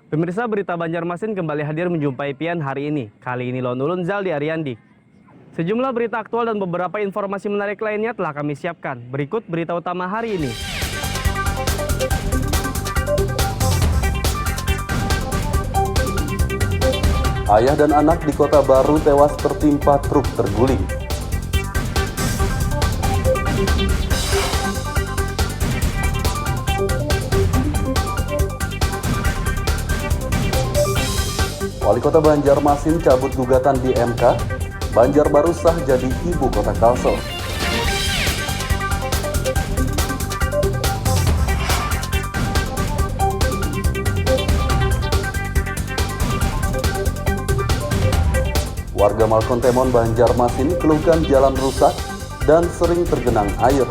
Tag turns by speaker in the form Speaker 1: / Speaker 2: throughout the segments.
Speaker 1: Pemirsa, berita Banjarmasin kembali hadir menjumpai Pian hari ini. Kali ini Lone Ulun Zaldi Ariandi. Sejumlah berita aktual dan beberapa informasi menarik lainnya telah kami siapkan. Berikut berita utama hari ini.
Speaker 2: Ayah dan anak di Kota Baru tewas tertimpa truk terguling. Wali Kota Banjarmasin cabut gugatan di MK, Banjarbaru sah jadi ibu kota Kalsel. Warga Malkontemon Banjarmasin keluhkan jalan rusak dan sering tergenang air.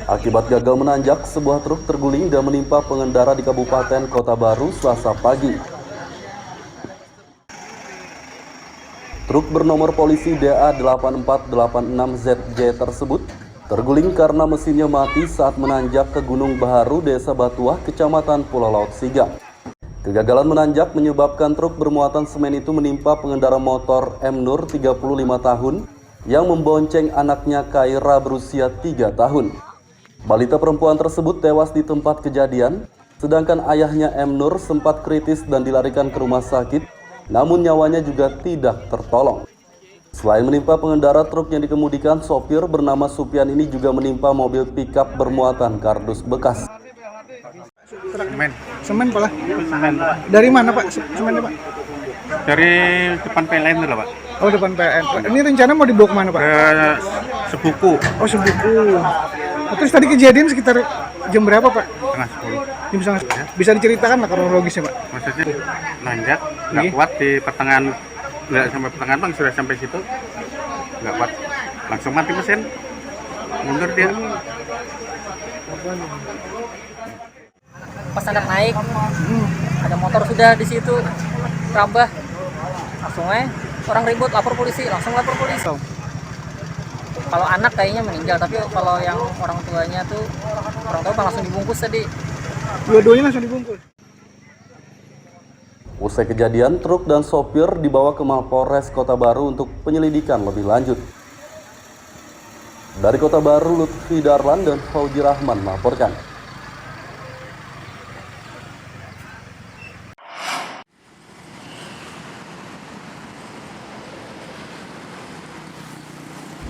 Speaker 2: Akibat gagal menanjak, sebuah truk terguling dan menimpa pengendara di Kabupaten Kota Baru Selasa pagi. Truk bernomor polisi DA8486ZJ tersebut terguling karena mesinnya mati saat menanjak ke Gunung Baharu, Desa Batuah, Kecamatan Pulau Laut Siga. Kegagalan menanjak menyebabkan truk bermuatan semen itu menimpa pengendara motor M. Nur 35 tahun yang membonceng anaknya Kaira berusia 3 tahun. Balita perempuan tersebut tewas di tempat kejadian, sedangkan ayahnya M. Nur sempat kritis dan dilarikan ke rumah sakit, namun nyawanya juga tidak tertolong. Selain menimpa pengendara truk yang dikemudikan, sopir bernama Supian ini juga menimpa mobil pickup bermuatan kardus bekas.
Speaker 3: Semen Pak? Semen. Dari mana Pak semennya Pak?
Speaker 4: Dari depan PLN itu Pak.
Speaker 3: Oh, depan PLN. Ini rencana mau dibawa kemana Pak?
Speaker 4: Ke Sebuku.
Speaker 3: Oh, Sebuku. Oh, terus tadi kejadian sekitar jam berapa Pak?
Speaker 4: Setengah 10.
Speaker 3: Jam 9. Bisa diceritakan lah kronologisnya Pak?
Speaker 4: Maksudnya nanjak, nggak kuat di pertengahan, nggak sampai pertengahan Bang, sudah sampai situ, nggak kuat, langsung mati mesin, mundur dia.
Speaker 5: Pas anak naik, ada motor sudah di situ, rabah, langsung aja orang ribut, lapor polisi, langsung lapor polisi. Kalau anak kayaknya meninggal, tapi kalau yang orang tuanya tuh, orang tua langsung dibungkus tadi.
Speaker 3: Dua-duanya langsung dibungkus.
Speaker 2: Usai kejadian, truk dan sopir dibawa ke Mapolres Kota Baru untuk penyelidikan lebih lanjut. Dari Kota Baru, Lutfi Darlan dan Fauji Rahman melaporkan.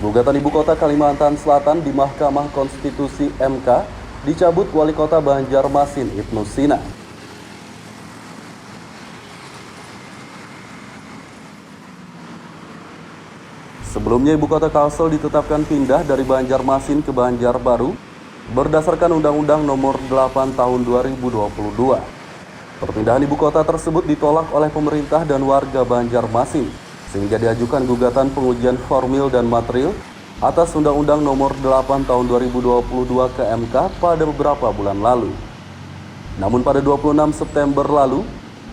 Speaker 2: Gugatan Ibu Kota Kalimantan Selatan di Mahkamah Konstitusi MK dicabut Wali Kota Banjarmasin Ibnu Sina. Sebelumnya Ibu Kota Kalsel ditetapkan pindah dari Banjarmasin ke Banjarbaru berdasarkan Undang-Undang Nomor 8 Tahun 2022. Perpindahan Ibu Kota tersebut ditolak oleh pemerintah dan warga Banjarmasin, sehingga diajukan gugatan pengujian formil dan material atas Undang-Undang Nomor 8 Tahun 2022 ke MK pada beberapa bulan lalu. Namun pada 26 September lalu,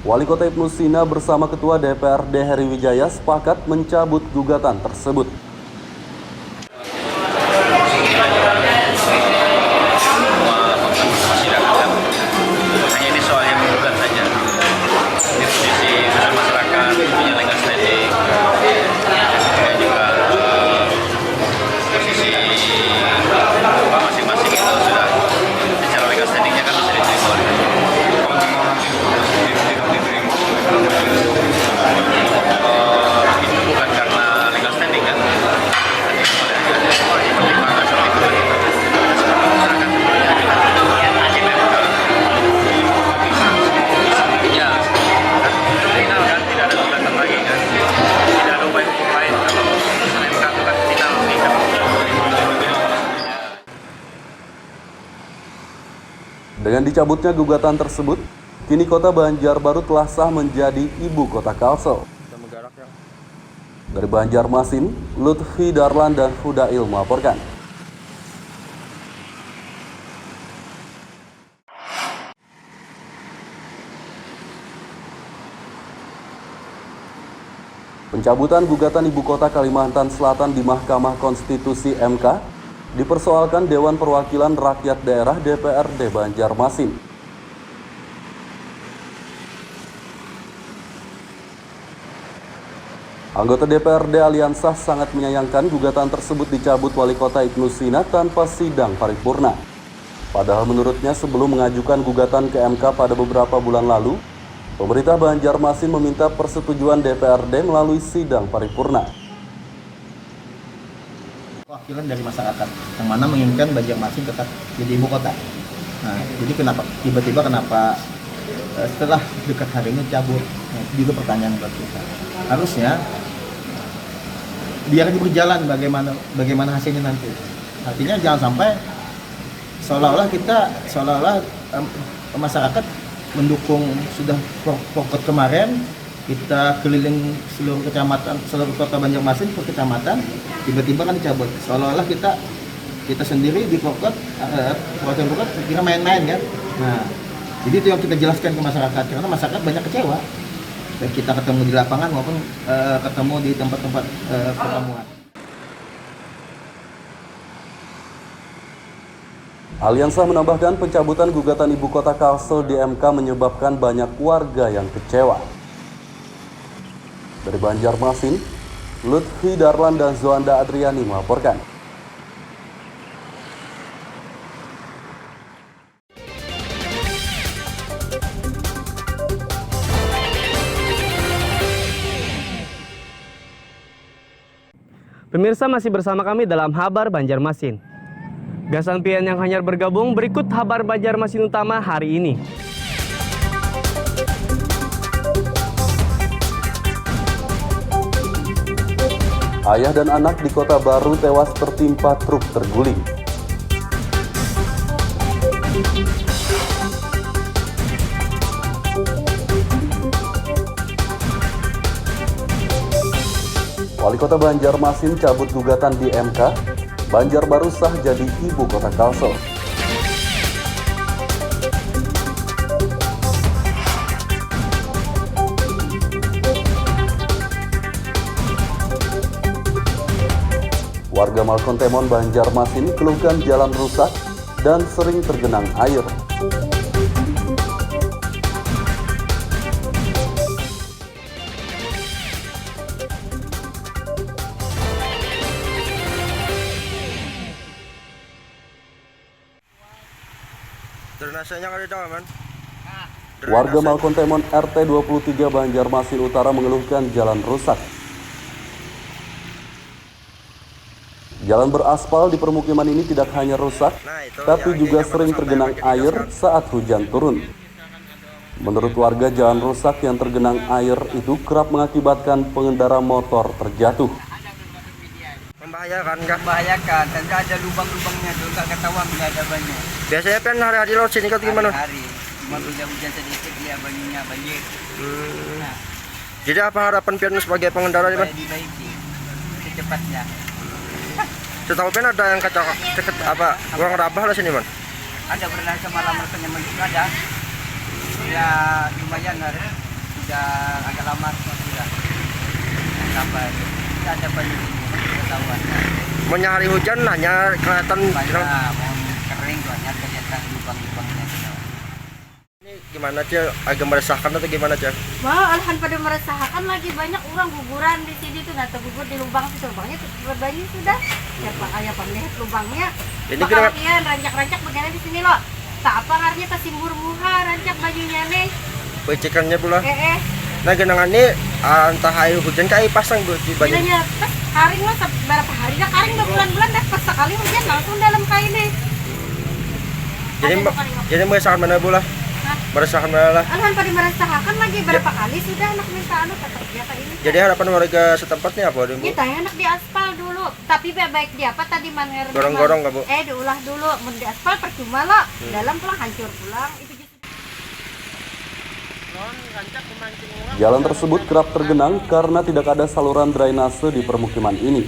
Speaker 2: Wali Kota Ibnu Sina bersama Ketua DPRD Heri Wijaya sepakat mencabut gugatan tersebut. Dengan dicabutnya gugatan tersebut, kini Kota Banjarbaru telah sah menjadi ibu kota Kalsel. Dari Banjarmasin, Lutfi Darlan dan Fudail melaporkan. Pencabutan gugatan Ibu Kota Kalimantan Selatan di Mahkamah Konstitusi MK dipersoalkan Dewan Perwakilan Rakyat Daerah DPRD Banjarmasin. Anggota DPRD Aliansah sangat menyayangkan gugatan tersebut dicabut Wali Kota Ibnu Sina tanpa sidang paripurna. Padahal menurutnya sebelum mengajukan gugatan ke MK pada beberapa bulan lalu, pemerintah Banjarmasin meminta persetujuan DPRD melalui sidang paripurna.
Speaker 6: Wakilan dari masyarakat yang mana menginginkan Banjarmasin tetap jadi ibu kota. Nah, jadi kenapa tiba-tiba setelah dekat hari ini cabut? Nah, itu juga pertanyaan buat kita. Harusnya biar berjalan bagaimana hasilnya nanti. Artinya jangan sampai seolah-olah masyarakat mendukung sudah pokok kemarin, kita keliling seluruh kecamatan, seluruh kota Banjarmasin per kecamatan, tiba-tiba kan dicabut. Seolah-olah kita sendiri di pokok kira main-main kan. Nah, jadi itu yang kita jelaskan ke masyarakat, karena masyarakat banyak kecewa. Baik kita ketemu di lapangan maupun ketemu di tempat-tempat pertemuan.
Speaker 2: Aliansah menambahkan pencabutan gugatan Ibu Kota Kalsel di MK menyebabkan banyak warga yang kecewa. Dari Banjarmasin, Lutfi Darlan dan Zoanda Adriani melaporkan.
Speaker 1: Pemirsa masih bersama kami dalam Habar Banjarmasin. Gasan pian yang hanyar bergabung, berikut Habar Banjarmasin utama hari ini.
Speaker 2: Ayah dan anak di Kota Baru tewas tertimpa truk terguling. Wali Kota Banjarmasin cabut gugatan di MK, Banjarbaru sah jadi Ibu Kota Kalsel. Warga Malkontemon Banjarmasin keluhkan jalan rusak dan sering tergenang air.
Speaker 7: Drenasenya kan ada, man.
Speaker 2: Warga Malkontemon RT 23 Banjarmasin Utara mengeluhkan jalan rusak. Jalan beraspal di permukiman ini tidak hanya rusak, tapi juga sering tergenang air saat hujan turun. Menurut warga, jalan rusak yang tergenang air itu kerap mengakibatkan pengendara motor terjatuh.
Speaker 7: Membahayakan, nggak? Membahayakan, dan nggak ada lubang-lubangnya tuh, nggak ketahuan nggak ada banyak. Biasanya kan hari-hari lewat sini kan gimana? Hari, cuma hujan sedikit dia banyaknya banjir. Nah. Jadi apa harapan pian sebagai pengendara ini, Bang? Dibaiki secepatnya. Setahu pian ada yang uang rabah lah sini, Bang? Ada, pernah semalam rasanya juga ada. Ya lumayan hari, sudah agak lama sudah. Tambah, tidak ada banjir. Mau hari hujan hanya kelihatan kering tuh, hanya kelihatan lubang-lubangnya. Ini gimana aja, agak meresahkan atau gimana aja?
Speaker 8: Wah, alhamdulillah pada meresahkan, lagi banyak orang guguran di sini tuh, nah gugur di lubang situ, lubangnya berbanjir sudah. Siapa ayah melihat lubangnya? Ini kalian rancak-rancak begini di sini loh. Tak apa karnya kesimbur muha rancak bajunya nih.
Speaker 7: Pecikannya pula. Nah genangan ini entah air hujan kayak pasang bu di banyak.
Speaker 8: Bilangnya pas karing lah berapa hari dah karing berbulan-bulan dah pas sekali hujan langsung dalam kain deh.
Speaker 7: Jadi meresahkan mana pula? Meresahkan mana lah?
Speaker 8: Alhamdulillah meresahkan lagi berapa kali sudah anak minta kerja kayak ini.
Speaker 7: Jadi harapan warga setempatnya apa?
Speaker 8: Kita enak di aspal dulu, tapi baik di apa tadi manger.
Speaker 7: Gorong-gorong nggak bu?
Speaker 8: Diulah dulu, di aspal percuma loh, dalam pulang hancur pulang itu.
Speaker 2: Jalan tersebut kerap tergenang karena tidak ada saluran drainase di permukiman ini.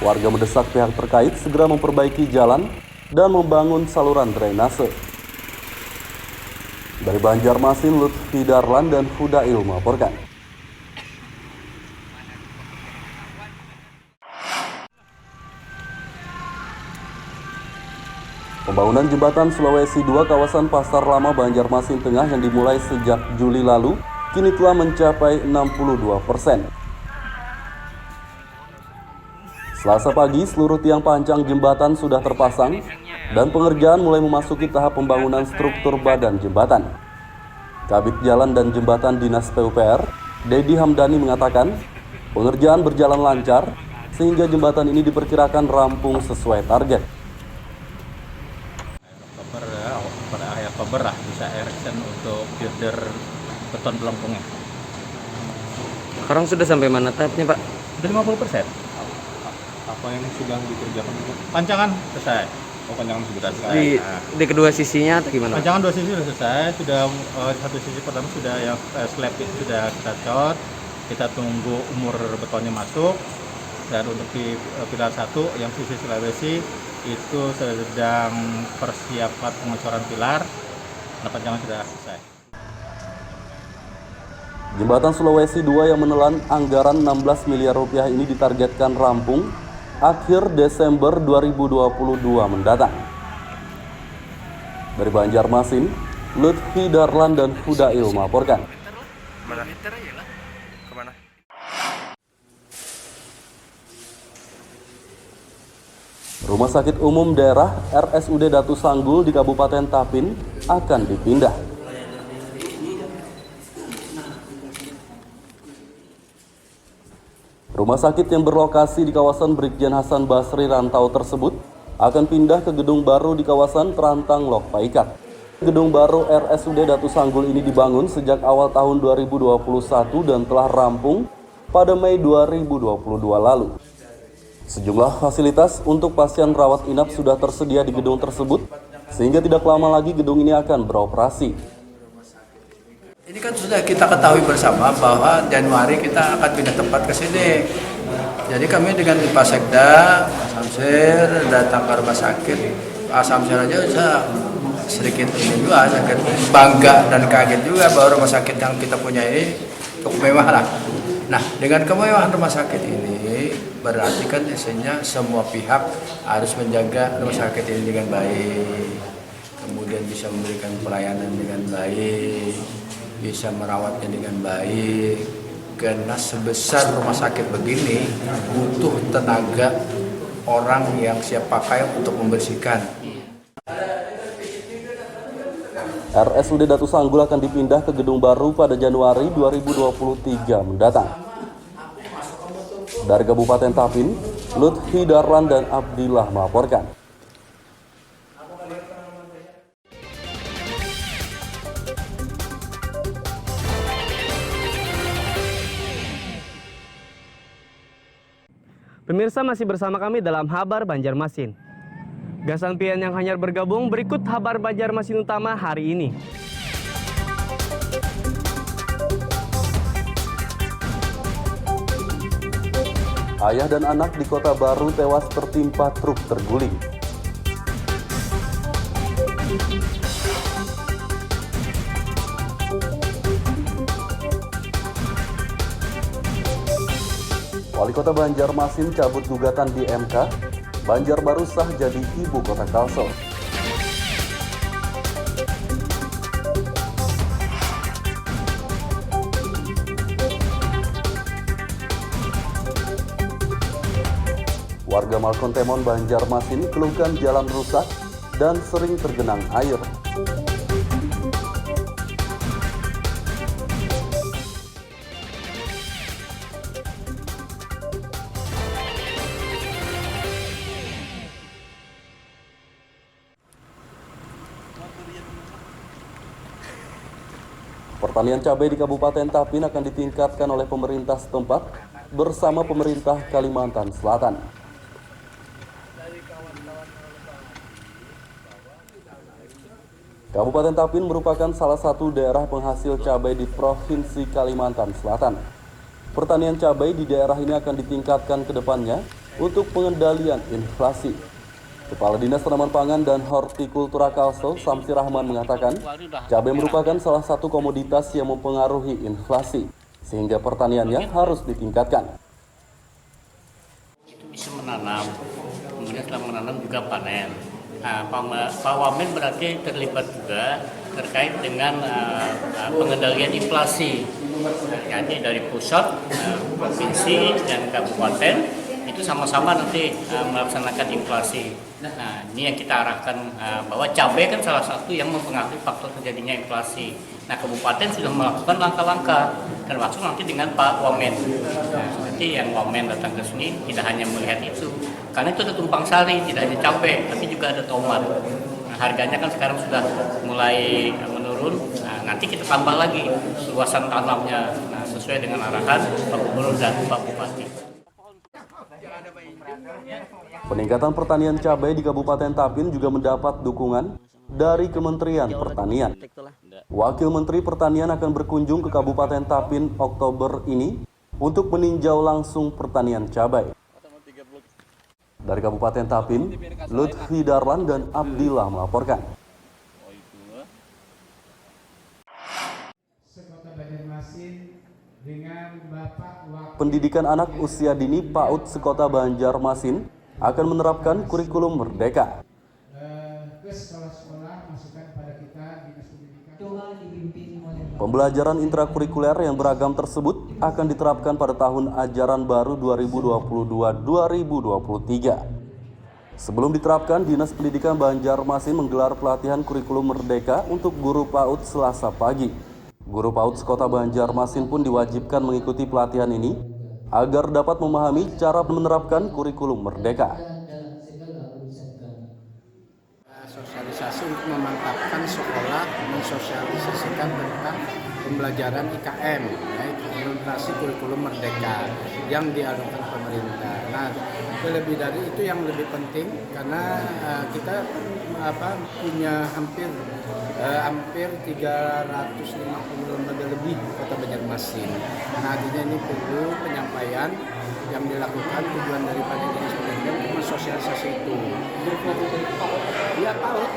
Speaker 2: Warga mendesak pihak terkait segera memperbaiki jalan dan membangun saluran drainase. Dari Banjarmasin, Lutfi Darlan dan Hudail melaporkan. Pembangunan jembatan Sulawesi II kawasan Pasar Lama Banjarmasin Tengah yang dimulai sejak Juli lalu kini telah mencapai 62%. Selasa pagi, seluruh tiang pancang jembatan sudah terpasang dan pengerjaan mulai memasuki tahap pembangunan struktur badan jembatan. Kabid Jalan dan Jembatan Dinas PUPR, Dedi Hamdani mengatakan, pengerjaan berjalan lancar sehingga jembatan ini diperkirakan rampung sesuai target.
Speaker 9: Pada akhir Oktober lah bisa erection untuk girder beton pelengkungnya.
Speaker 7: Sekarang sudah sampai mana tahapnya, Pak?
Speaker 9: Sudah 50%. Apa yang sudah dikerjakan? Pancangan selesai. Oh, pancangan sudah selesai.
Speaker 7: Di kedua sisinya atau gimana?
Speaker 9: Pancangan dua sisi sudah selesai. Sudah satu sisi pertama sudah yang slab itu sudah kita cot. Kita tunggu umur betonnya masuk. Dan untuk di pilar 1 yang sisi Sulawesi itu sedang persiapan pengecoran pilar. Nah, pancangan sudah selesai.
Speaker 2: Jembatan Sulawesi II yang menelan anggaran 16 miliar rupiah ini ditargetkan rampung akhir Desember 2022 mendatang. Dari Banjarmasin, Lutfi Darlan dan Fudail melaporkan. Rumah Sakit Umum Daerah RSUD Datu Sanggul di Kabupaten Tapin akan dipindah. Rumah sakit yang berlokasi di kawasan Brigjen Hasan Basri Rantau tersebut akan pindah ke gedung baru di kawasan Terantang Lok Paikat. Gedung baru RSUD Datu Sanggul ini dibangun sejak awal tahun 2021 dan telah rampung pada Mei 2022 lalu. Sejumlah fasilitas untuk pasien rawat inap sudah tersedia di gedung tersebut, sehingga tidak lama lagi gedung ini akan beroperasi.
Speaker 10: Ini kan sudah kita ketahui bersama bahwa Januari kita akan pindah tempat ke sini. Jadi kami dengan Pak Sekda, Pak Samsir datang ke rumah sakit. Pak Samsir aja bisa sedikit ini juga, sakit bangga dan kaget juga bahwa rumah sakit yang kita punya ini cukup mewah lah. Nah, dengan kemewahan rumah sakit ini berarti kan isinya semua pihak harus menjaga rumah sakit ini dengan baik. Kemudian bisa memberikan pelayanan dengan baik, bisa merawatnya dengan baik, karena sebesar rumah sakit begini butuh tenaga orang yang siap pakai untuk membersihkan.
Speaker 2: RSUD Datu Sanggul akan dipindah ke gedung baru pada Januari 2023 mendatang. Dari Kabupaten Tapin, Lutfi Darlan dan Abdillah melaporkan.
Speaker 1: Pemirsa masih bersama kami dalam Habar Banjarmasin. Gasan pian yang hanyar bergabung, berikut Habar Banjarmasin utama hari ini.
Speaker 2: Ayah dan anak di Kota Baru tewas tertimpa truk terguling. Wali Kota Banjarmasin cabut gugatan di MK, Banjarbaru sah jadi ibu kota Kalsel. Warga Malkontemon Banjarmasin keluhkan jalan rusak dan sering tergenang air. Pertanian cabai di Kabupaten Tapin akan ditingkatkan oleh pemerintah setempat bersama pemerintah Kalimantan Selatan. Kabupaten Tapin merupakan salah satu daerah penghasil cabai di Provinsi Kalimantan Selatan. Pertanian cabai di daerah ini akan ditingkatkan ke depannya untuk pengendalian inflasi. Kepala Dinas Tanaman Pangan dan Hortikultura Kalsel, Samsi Rahman mengatakan, cabai merupakan salah satu komoditas yang mempengaruhi inflasi, sehingga pertaniannya harus ditingkatkan.
Speaker 11: Itu bisa menanam, kemudian setelah menanam juga panen. Pak Wamen berarti terlibat juga terkait dengan pengendalian inflasi. Jadi dari pusat, provinsi, dan kabupaten itu sama-sama nanti melaksanakan inflasi. Nah, ini yang kita arahkan bahwa cabai kan salah satu yang mempengaruhi faktor terjadinya inflasi. Nah, kabupaten sudah melakukan langkah-langkah, termasuk nanti dengan Pak Wamen. Nah, nanti yang Wamen datang ke sini tidak hanya melihat itu, karena itu ada tumpang sari, tidak hanya cabai, tapi juga ada tomat. Nah, harganya kan sekarang sudah mulai menurun. Nah, nanti kita tambah lagi luasan tanamnya, sesuai dengan arahan Pak Gubernur dan Pak Bupati.
Speaker 2: Peningkatan pertanian cabai di Kabupaten Tapin juga mendapat dukungan dari Kementerian Pertanian. Wakil Menteri Pertanian akan berkunjung ke Kabupaten Tapin Oktober ini untuk meninjau langsung pertanian cabai. Dari Kabupaten Tapin, Lutfi Darlan dan Abdillah melaporkan. Pendidikan anak usia dini PAUD Sekota Banjarmasin akan menerapkan kurikulum Merdeka. Pembelajaran intrakurikuler yang beragam tersebut akan diterapkan pada tahun ajaran baru 2022-2023. Sebelum diterapkan, Dinas Pendidikan Banjarmasin menggelar pelatihan kurikulum Merdeka untuk guru PAUD Selasa pagi. Guru PAUD Sekota Banjarmasin pun diwajibkan mengikuti pelatihan ini agar dapat memahami cara menerapkan kurikulum Merdeka.
Speaker 10: Sosialisasi untuk memantapkan sekolah mensosialisasikan tentang pembelajaran IKM, implementasi kurikulum Merdeka yang diadukan pemerintah. Nah, lebih dari itu yang lebih penting karena kita punya hampir 350 lembaga lebih Kota Banjarmasin. Nah, artinya ini perlu penyampaian yang dilakukan tujuan daripada Dinas Pendidikan untuk mensosialisasi itu. Ya, PAUD,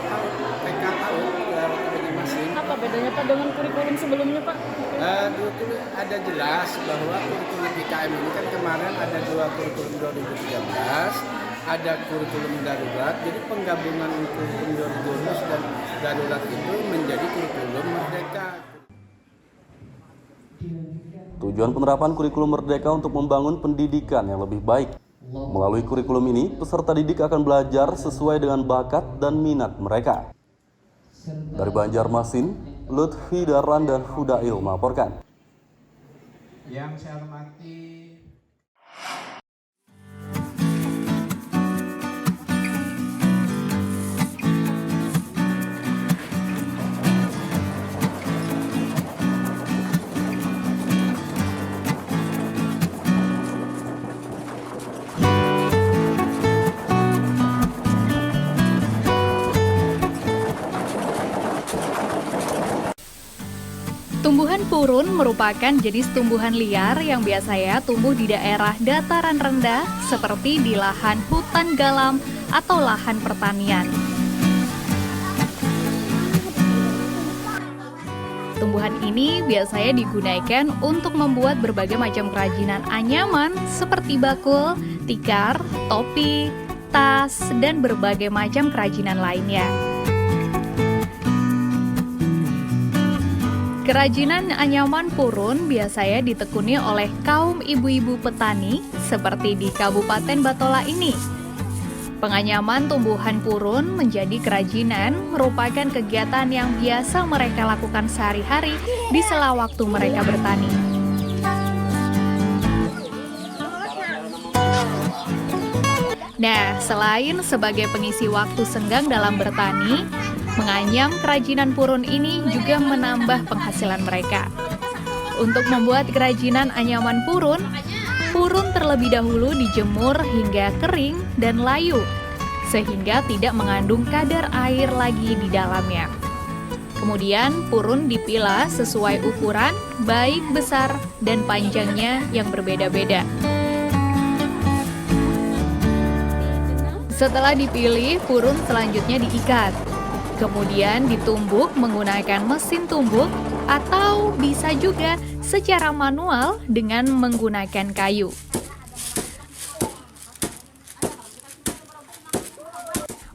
Speaker 10: TK PAUD Kota Banjarmasin. Apa bedanya Pak dengan kurikulum sebelumnya Pak? Ada jelas bahwa kurikulum IKM ini kan kemarin ada 2 kurikulum 2013, ada kurikulum darurat, jadi penggabungan kurikulum 2012 dan darurat itu menjadi kurikulum Merdeka.
Speaker 2: Tujuan penerapan kurikulum Merdeka untuk membangun pendidikan yang lebih baik. Melalui kurikulum ini, peserta didik akan belajar sesuai dengan bakat dan minat mereka. Dari Banjarmasin, Lutfi Darlan dan Hudail melaporkan.
Speaker 10: Yang saya hormati
Speaker 12: Tumbuhan purun merupakan jenis tumbuhan liar yang biasanya tumbuh di daerah dataran rendah seperti di lahan hutan galam atau lahan pertanian. Tumbuhan ini biasanya digunakan untuk membuat berbagai macam kerajinan anyaman seperti bakul, tikar, topi, tas, dan berbagai macam kerajinan lainnya. Kerajinan anyaman purun biasanya ditekuni oleh kaum ibu-ibu petani seperti di Kabupaten Batola ini. Penganyaman tumbuhan purun menjadi kerajinan merupakan kegiatan yang biasa mereka lakukan sehari-hari di sela waktu mereka bertani. Nah, selain sebagai pengisi waktu senggang dalam bertani, menganyam kerajinan purun ini juga menambah penghasilan mereka. Untuk membuat kerajinan anyaman purun, purun terlebih dahulu dijemur hingga kering dan layu, sehingga tidak mengandung kadar air lagi di dalamnya. Kemudian purun dipilah sesuai ukuran, baik besar dan panjangnya yang berbeda-beda. Setelah dipilih, purun selanjutnya diikat. Kemudian ditumbuk menggunakan mesin tumbuk atau bisa juga secara manual dengan menggunakan kayu.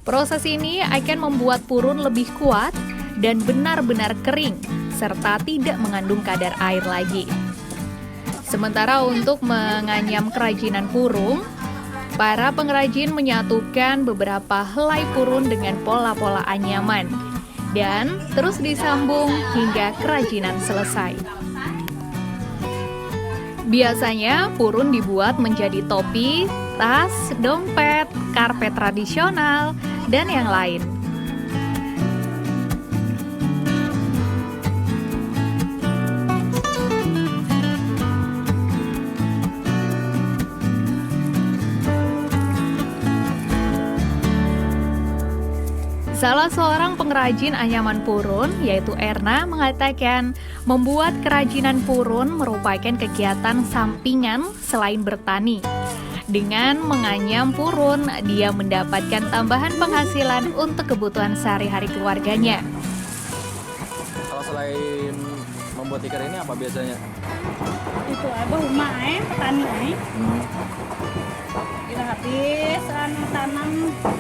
Speaker 12: Proses ini akan membuat purun lebih kuat dan benar-benar kering, serta tidak mengandung kadar air lagi. Sementara untuk menganyam kerajinan purun, para pengrajin menyatukan beberapa helai purun dengan pola-pola anyaman dan terus disambung hingga kerajinan selesai. Biasanya purun dibuat menjadi topi, tas, dompet, karpet tradisional, dan yang lain. Salah seorang pengrajin anyaman purun, yaitu Erna, mengatakan membuat kerajinan purun merupakan kegiatan sampingan selain bertani. Dengan menganyam purun, dia mendapatkan tambahan penghasilan untuk kebutuhan sehari-hari keluarganya.
Speaker 13: Kalau selain membuat tikar ini apa biasanya?
Speaker 14: Itu abah rumah petani kita habis tanam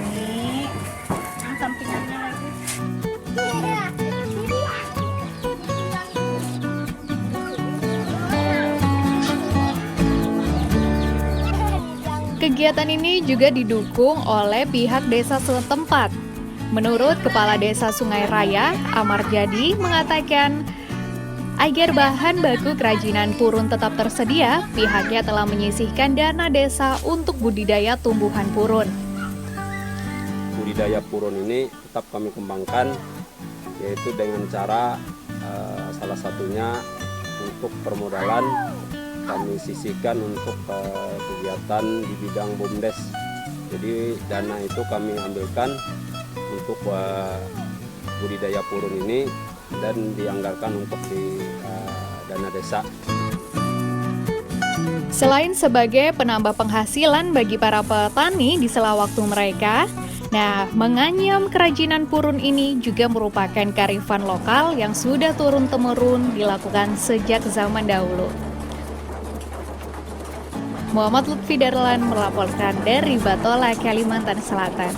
Speaker 14: ini sampingannya lagi.
Speaker 12: Kegiatan ini juga didukung oleh pihak desa setempat. Menurut Kepala Desa Sungai Raya, Amar Jadi, mengatakan agar bahan baku kerajinan purun tetap tersedia, pihaknya telah menyisihkan dana desa untuk budidaya tumbuhan purun.
Speaker 15: Budidaya purun ini tetap kami kembangkan, yaitu dengan cara salah satunya untuk permodalan kami sisihkan untuk kegiatan di bidang BUMDes. Jadi dana itu kami ambilkan untuk budidaya purun ini dan dianggarkan untuk di dana desa.
Speaker 12: Selain sebagai penambah penghasilan bagi para petani di sela waktu mereka, menganyam kerajinan purun ini juga merupakan kearifan lokal yang sudah turun-temurun dilakukan sejak zaman dahulu. Muhammad Lutfi Darlan melaporkan dari Batola, Kalimantan Selatan.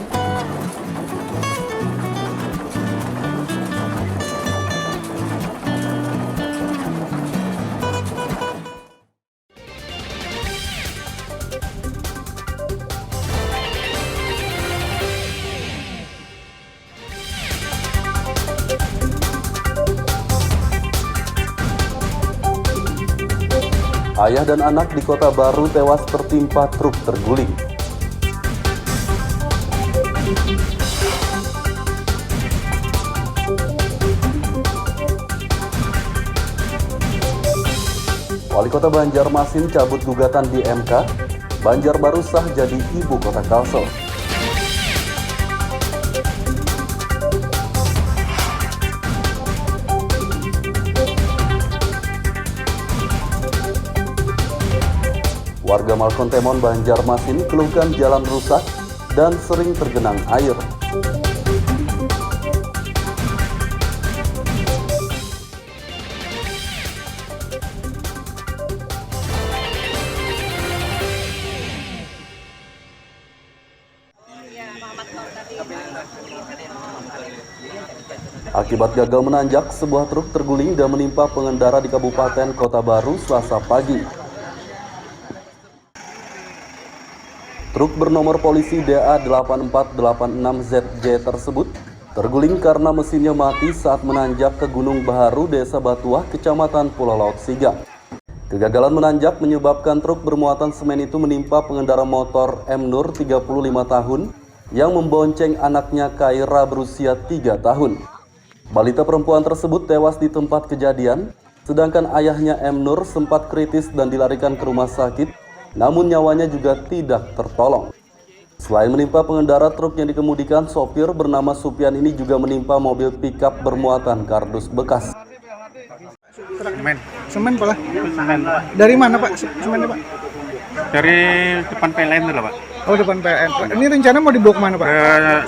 Speaker 2: Ayah dan anak di Kota Baru tewas tertimpa truk terguling. Wali Kota Banjarmasin cabut gugatan di MK, Banjarbaru sah jadi ibu kota Kalsel. Warga Malkontemon, Banjarmasin keluhkan jalan rusak dan sering tergenang air. Akibat gagal menanjak, sebuah truk terguling dan menimpa pengendara di Kabupaten Kota Baru Selasa pagi. Truk bernomor polisi DA8486ZJ tersebut terguling karena mesinnya mati saat menanjak ke Gunung Baharu, Desa Batuah, Kecamatan Pulau Laut Siga. Kegagalan menanjak menyebabkan truk bermuatan semen itu menimpa pengendara motor M. Nur, 35 tahun, yang membonceng anaknya Kaira berusia 3 tahun. Balita perempuan tersebut tewas di tempat kejadian, sedangkan ayahnya M. Nur sempat kritis dan dilarikan ke rumah sakit, namun nyawanya juga tidak tertolong. Selain menimpa pengendara truk yang dikemudikan, sopir bernama Supian ini juga menimpa mobil pickup bermuatan kardus bekas.
Speaker 3: Semen Pak?
Speaker 4: Semen.
Speaker 3: Dari mana Pak semennya Pak?
Speaker 4: Dari depan PLN itu lah Pak.
Speaker 3: Oh, depan PLN. Ini rencana mau dibawa kemana Pak?
Speaker 4: Ke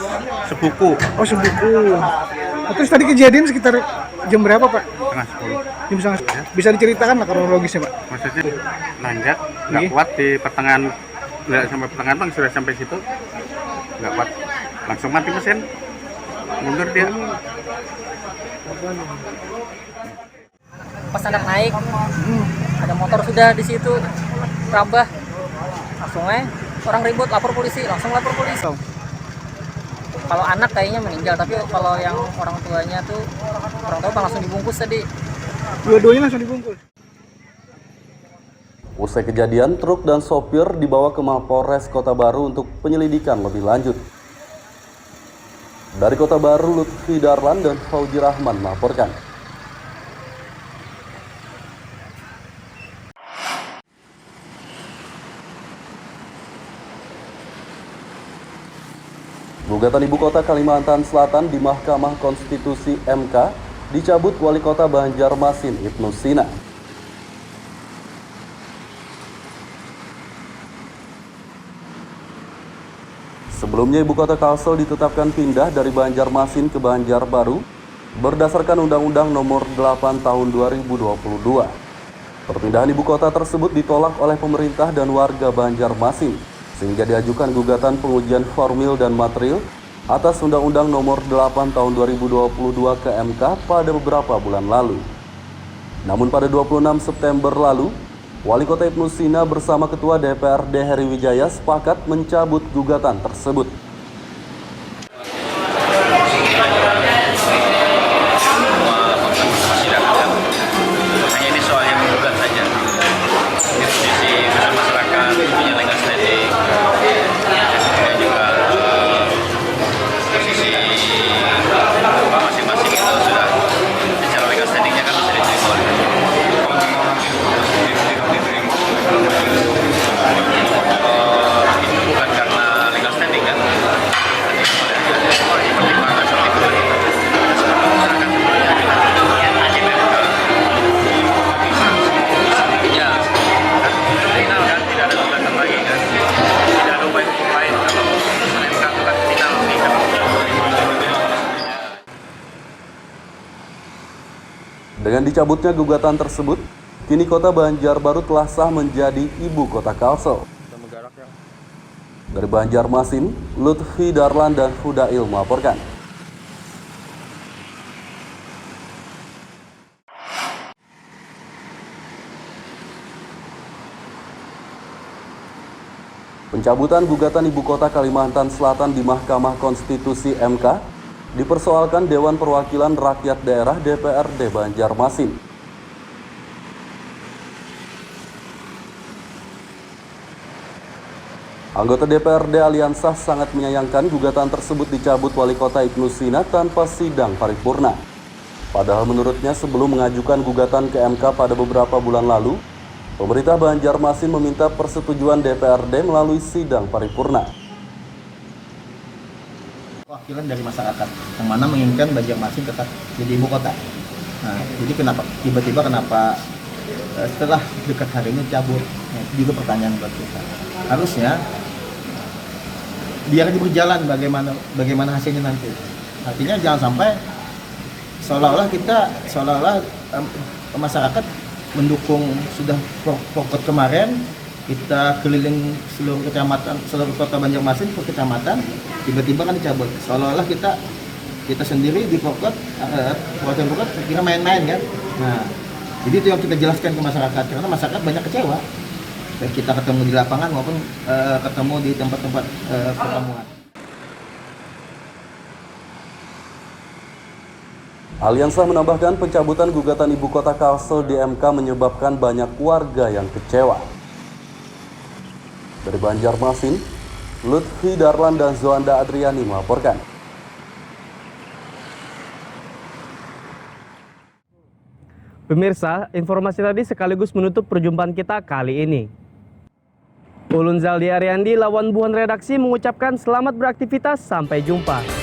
Speaker 4: Sebuku.
Speaker 3: Oh, Sebuku. Terus tadi kejadian sekitar jam berapa Pak?
Speaker 4: Setengah 10.
Speaker 3: Jam 10. Bisa diceritakan lah kronologisnya Pak?
Speaker 4: Maksudnya nanjak, nggak kuat di pertengahan, nggak sampai pertengahan bang, sudah sampai situ nggak kuat. langsung mati mesin, mundur dia.
Speaker 5: Pas anak naik, ada motor sudah di situ, terabah, langsung orang ribut, lapor polisi, langsung lapor polisi. Kalau anak kayaknya meninggal, tapi kalau yang orang tuanya tuh orang tua langsung dibungkus tadi.
Speaker 3: Dua-duanya langsung dibungkus.
Speaker 2: Usai kejadian, truk dan sopir dibawa ke Mapolres Kota Baru untuk penyelidikan lebih lanjut. Dari Kota Baru, Lutfi Darlan dan Fauji Rahman melaporkan. Gugatan Ibu Kota Kalimantan Selatan di Mahkamah Konstitusi MK dicabut Wali Kota Banjarmasin Ibnu Sina. Sebelumnya Ibu Kota Kalsel ditetapkan pindah dari Banjarmasin ke Banjarbaru berdasarkan Undang-Undang Nomor 8 Tahun 2022. Perpindahan Ibu Kota tersebut ditolak oleh pemerintah dan warga Banjarmasin, sehingga diajukan gugatan pengujian formil dan material atas Undang-Undang Nomor 8 Tahun 2022 ke MK pada beberapa bulan lalu. Namun pada 26 September lalu, Wali Kota Ibnu Sina bersama Ketua DPRD Heri Wijaya sepakat mencabut gugatan tersebut. Dengan dicabutnya gugatan tersebut, kini Kota Banjarbaru telah sah menjadi Ibu Kota Kalsel. Dari Banjarmasin, Lutfi Darlan dan Hudail melaporkan. Pencabutan gugatan Ibu Kota Kalimantan Selatan di Mahkamah Konstitusi MK dipersoalkan Dewan Perwakilan Rakyat Daerah DPRD Banjarmasin. Anggota DPRD Aliansah sangat menyayangkan gugatan tersebut dicabut Wali Kota Ibnu Sina tanpa sidang paripurna. Padahal menurutnya sebelum mengajukan gugatan ke MK pada beberapa bulan lalu, pemerintah Banjarmasin meminta persetujuan DPRD melalui sidang paripurna.
Speaker 6: Wakilan dari masyarakat yang mana menginginkan Banjarmasin tetap jadi ibu kota. Nah, jadi kenapa tiba-tiba setelah dekat hari ini cabut? Nah, itu juga pertanyaan buat kita. Harusnya biar berjalan bagaimana hasilnya nanti. Artinya jangan sampai seolah-olah masyarakat mendukung sudah pokok kemarin. Kita keliling seluruh kecamatan, seluruh kota Banjarmasin per kecamatan, tiba-tiba kan dicabut. Seolah-olah kita sendiri di Pokot, Kabupaten Pokot kira main-main kan. Nah, jadi itu yang kita jelaskan ke masyarakat, karena masyarakat banyak kecewa. Baik kita ketemu di lapangan maupun ketemu di tempat-tempat pertemuan.
Speaker 2: Aliansah menambahkan pencabutan gugatan Ibu Kota Kalsel di MK menyebabkan banyak warga yang kecewa. Dari Banjarmasin, Lutfi Darlan dan Zoanda Adriani melaporkan.
Speaker 1: Pemirsa, informasi tadi sekaligus menutup perjumpaan kita kali ini. Ulun Zaldi Ariandi, lawan buhan redaksi mengucapkan selamat beraktivitas, sampai jumpa.